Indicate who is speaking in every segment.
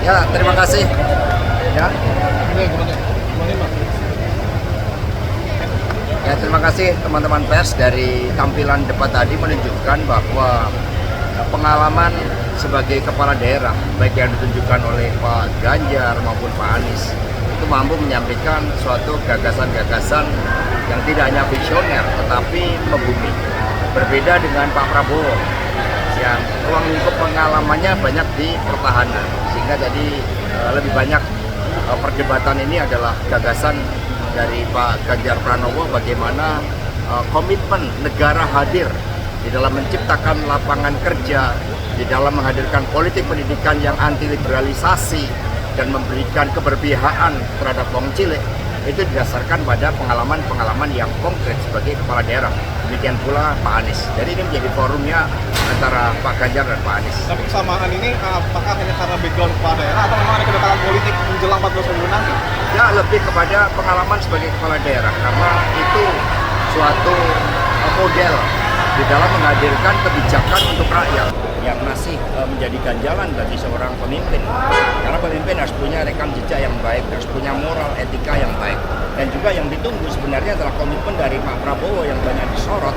Speaker 1: Ya, terima kasih. Ya. Ya, terima kasih teman-teman pers. Dari tampilan debat tadi menunjukkan bahwa pengalaman sebagai kepala daerah, baik yang ditunjukkan oleh Pak Ganjar maupun Pak Anies, itu mampu menyampaikan suatu gagasan-gagasan yang tidak hanya visioner, tetapi membumi. Berbeda dengan Pak Prabowo, yang ruang lingkup pengalamannya banyak di pertahanan, sehingga jadi lebih banyak perdebatan ini adalah gagasan dari Pak Ganjar Pranowo bagaimana komitmen negara hadir di dalam menciptakan lapangan kerja, di dalam menghadirkan politik pendidikan yang anti liberalisasi dan memberikan keberpihakan terhadap wong cilik, itu didasarkan pada pengalaman-pengalaman yang konkret sebagai kepala daerah. Demikian pula Pak Anies. Jadi ini menjadi forumnya antara Pak Ganjar dan Pak Anies.
Speaker 2: Tapi kesamaan ini apakah hanya karena background kepala daerah atau memang ada kedekatan politik menjelang 14 Februari nanti?
Speaker 1: Ya, lebih kepada pengalaman sebagai kepala daerah, karena itu suatu model di dalam menghadirkan kebijakan untuk rakyat yang masih menjadi ganjalan bagi seorang pemimpin. Karena pemimpin harus punya rekam jejak yang baik, harus punya moral, etika yang baik. Dan juga yang ditunggu sebenarnya adalah komitmen dari Pak Prabowo yang banyak disorot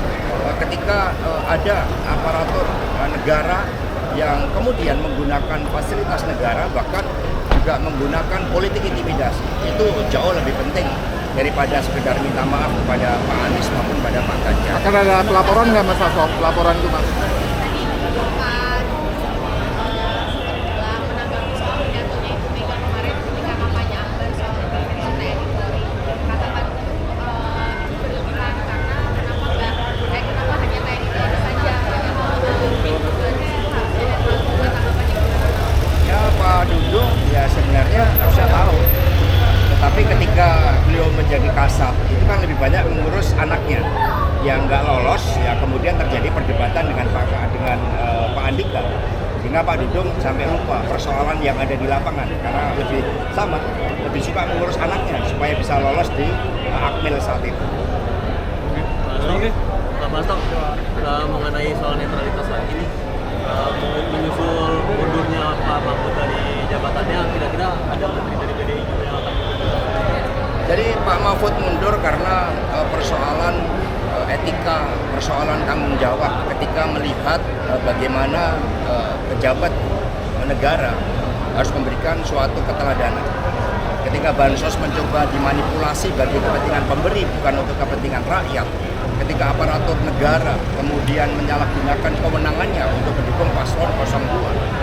Speaker 1: ketika ada aparatur negara yang kemudian menggunakan fasilitas negara, bahkan juga menggunakan politik intimidasi. Itu jauh lebih penting daripada sekedar minta maaf kepada Pak Anies maupun pada Pak Ganjar.
Speaker 2: Akan ada pelaporan nggak Mas Asop? Pelaporan itu Mas?
Speaker 1: Ya, Pak Dudung ya sebenarnya harusnya tahu. Tetapi ketika beliau menjadi kasat, itu kan lebih banyak mengurus anaknya yang nggak lolos, ya kemudian terjadi perdebatan dengan Pak Andika, sehingga Pak Dudung sampai lupa persoalan yang ada di lapangan karena lebih suka mengurus anaknya supaya bisa lolos di Akmil saat itu.
Speaker 3: Oke, Pak Bastok, mengenai soal netralitas lagi ini, menyusul mundurnya Pak Mahfud dari jabatannya, kira-kira ada menteri dari PDI juga yang akan mundur?
Speaker 1: Jadi Pak Mahfud mundur karena persoalan etika, persoalan tanggung jawab ketika melihat bagaimana pejabat negara harus memberikan suatu keteladanan. Ketika bansos mencoba dimanipulasi bagi kepentingan pemberi bukan untuk kepentingan rakyat. Ketika aparatur negara kemudian menyalahgunakan kewenangannya untuk mendukung paslon 02,